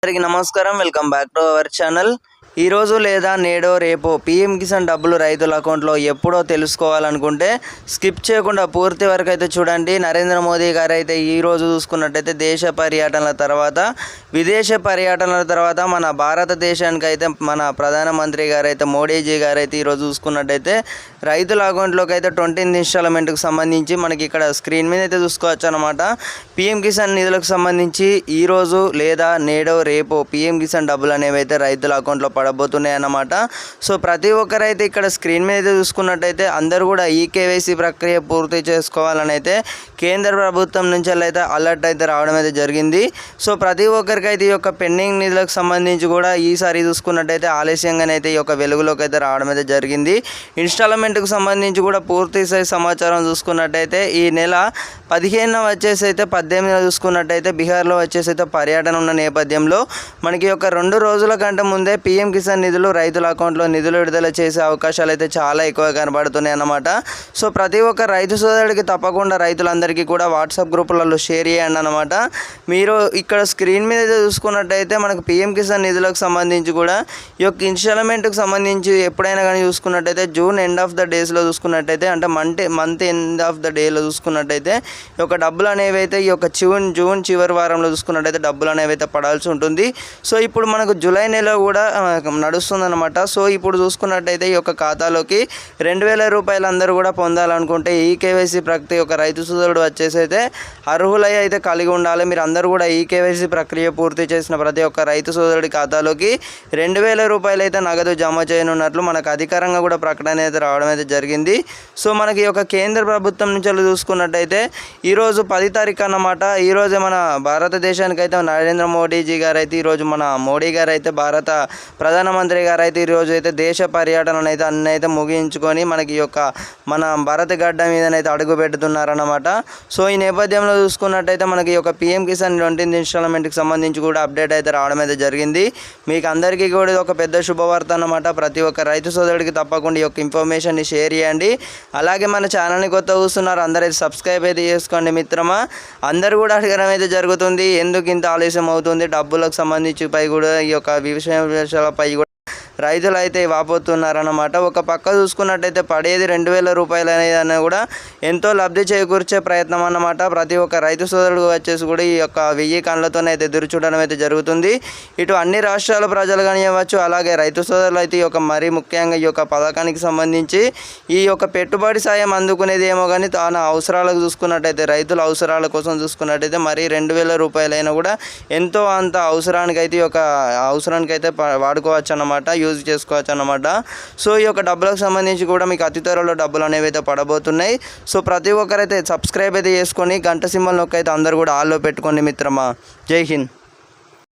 అందరికీ నమస్కారం. Welcome back to our channel. ఈరోజు లేదా నేడో రేపో పీఎం కిసాన్ డబ్బులు రైతుల అకౌంట్లో ఎప్పుడో తెలుసుకోవాలనుకుంటే స్కిప్ చేయకుండా పూర్తి వరకు అయితే చూడండి. నరేంద్ర మోదీ గారు అయితే ఈరోజు చూసుకున్నట్టయితే దేశ పర్యటనల తర్వాత విదేశ పర్యటనల తర్వాత మన భారతదేశానికి అయితే మన ప్రధానమంత్రి గారు అయితే మోడీజీ గారు అయితే ఈరోజు చూసుకున్నట్టయితే రైతుల అకౌంట్లోకి అయితే 20th ఇన్స్టాల్మెంట్కి సంబంధించి మనకి ఇక్కడ స్క్రీన్ మీద అయితే చూసుకోవచ్చు అనమాట. పీఎం కిసాన్ నిధులకు సంబంధించి ఈరోజు లేదా నేడో రేపో పీఎం కిసాన్ డబ్బులు అనేవి అయితే రైతుల అకౌంట్లో పడబోతున్నాయి అన్నమాట. సో ప్రతి ఒక్కరైతే ఇక్కడ స్క్రీన్ మీద చూసుకున్నట్టయితే అందరూ కూడా ఈకేవైసీ ప్రక్రియ పూర్తి చేసుకోవాలని అయితే కేంద్ర ప్రభుత్వం నుంచి అయితే అలర్ట్ అయితే రావడం అయితే జరిగింది. సో ప్రతి ఒక్కరికైతే ఈ యొక్క పెండింగ్ నిధులకు సంబంధించి కూడా ఈసారి చూసుకున్నట్టయితే ఆలస్యంగానైతే ఈ యొక్క వెలుగులోకి అయితే రావడం అయితే జరిగింది. ఇన్స్టాల్మెంట్కు సంబంధించి కూడా పూర్తి సమాచారం చూసుకున్నట్టయితే ఈ నెల 15న వచ్చేసి అయితే 18న చూసుకున్నట్టయితే బీహార్లో వచ్చేసి అయితే పర్యటన ఉన్న నేపథ్యంలో మనకి ఒక 2 రోజుల కంటే ముందే పీఎం కిసాన్ నిధులు రైతుల అకౌంట్లో నిధులు విడుదల చేసే అవకాశాలు అయితే చాలా ఎక్కువ కనబడుతున్నాయి అన్నమాట. సో ప్రతి ఒక్క రైతు సోదరుడికి తప్పకుండా రైతులందరికీ కూడా వాట్సాప్ గ్రూపులలో షేర్ చేయండి అన్నమాట. మీరు ఇక్కడ స్క్రీన్ మీద చూసుకున్నట్టయితే మనకు పీఎం కిసాన్ నిధులకు సంబంధించి కూడా ఈ యొక్క ఇన్స్టాల్మెంట్కి సంబంధించి ఎప్పుడైనా కానీ చూసుకున్నట్టయితే జూన్ ఎండ్ ఆఫ్ ద డేస్లో చూసుకున్నట్టయితే అంటే మంత్ ఎండ్ ఆఫ్ ద డేలో చూసుకున్నట్టయితే ఈ యొక్క డబ్బులు అనేవి అయితే ఈ యొక్క జూన్ చివరి వారంలో చూసుకున్నట్టయితే డబ్బులు అనేవి అయితే పడాల్సి ఉంటుంది. సో ఇప్పుడు మనకు జూలై నెల కూడా నడుస్తుందన్నమాట. సో ఇప్పుడు చూసుకున్నట్టయితే ఈ యొక్క ఖాతాలోకి 2000 రూపాయలు అందరూ కూడా పొందాలనుకుంటే ఈకేవైసీ ప్రతి ఒక్క రైతు సోదరుడు వచ్చేసి అయితే అర్హులై అయితే కలిగి ఉండాలి. మీరు అందరూ కూడా ఈకేవైసీ ప్రక్రియ పూర్తి చేసిన ప్రతి ఒక్క రైతు సోదరుడి ఖాతాలోకి 2000 రూపాయలు అయితే నగదు జమ చేయనున్నట్లు మనకు అధికారంగా కూడా ప్రకటన అయితే రావడం అయితే జరిగింది. సో మనకి ఈ యొక్క కేంద్ర ప్రభుత్వం నుంచి చూసుకున్నట్టయితే ఈరోజు 10 తారీఖు అన్నమాట. ఈరోజే మన భారతదేశానికి అయితే నరేంద్ర మోడీజీ గారు అయితే ఈరోజు మన మోడీ గారు అయితే భారత ప్రధానమంత్రి గారు అయితే ఈరోజు అయితే దేశ పర్యటనను అయితే అన్నీ అయితే ముగించుకొని మనకి యొక్క మన భారత గడ్డ మీదనైతే అడుగు పెడుతున్నారన్నమాట. సో ఈ నేపథ్యంలో చూసుకున్నట్టయితే మనకి ఈ యొక్క పీఎం కిసాన్ 20th ఇన్స్టాల్మెంట్కి సంబంధించి కూడా అప్డేట్ అయితే రావడం అయితే జరిగింది. మీకు అందరికీ కూడా ఒక పెద్ద శుభవార్త అన్నమాట. ప్రతి ఒక్క రైతు సోదరుడికి తప్పకుండా ఈ యొక్క ఇన్ఫర్మేషన్ని షేర్ చేయండి. అలాగే మన ఛానల్ని కొత్త చూస్తున్నారు అందరైతే సబ్స్క్రైబ్ అయితే చేసుకోండి మిత్రమా. అందరూ కూడా అడగడం అయితే జరుగుతుంది, ఎందుకు ఇంత ఆలస్యం అవుతుంది డబ్బులకు సంబంధించి పై కూడా ఈ యొక్క విషయాలపై కూడా రైతులు అయితే వాపోతున్నారన్నమాట. ఒక పక్క చూసుకున్నట్టయితే పడేది 2000 రూపాయలు అనేది కూడా ఎంతో లబ్ధి చేకూర్చే ప్రయత్నం అన్నమాట. ప్రతి ఒక్క రైతు సోదరుడు వచ్చేసి కూడా ఈ యొక్క 1000 కళ్ళతోనే అయితే ఎదురు చూడడం అయితే జరుగుతుంది. ఇటు అన్ని రాష్ట్రాల ప్రజలు కానివ్వచ్చు, అలాగే రైతు సోదరులు అయితే ఈ యొక్క మరీ ముఖ్యంగా ఈ యొక్క పథకానికి సంబంధించి ఈ యొక్క పెట్టుబడి సాయం అందుకునేది ఏమో కానీ తన అవసరాలకు చూసుకున్నట్టయితే రైతుల అవసరాల కోసం చూసుకున్నట్టయితే మరీ 2000 రూపాయలైనా కూడా ఎంతో అంత అవసరానికైతే ఈ యొక్క అవసరానికైతే వాడుకోవచ్చు అన్నమాట, యూజ్ చేసుకోవచ్చు అన్నమాట. సో ఈ యొక్క డబ్బులకు సంబంధించి కూడా మీకు అతి త్వరలో డబ్బులు అనేవి అయితే పడబోతున్నాయి. సో ప్రతి ఒక్కరైతే సబ్స్క్రైబ్ అయితే చేసుకొని గంట సింబల్ నొక్కి అయితే అందరూ కూడా ఆల్లో పెట్టుకోండి మిత్రమా. జై హింద్.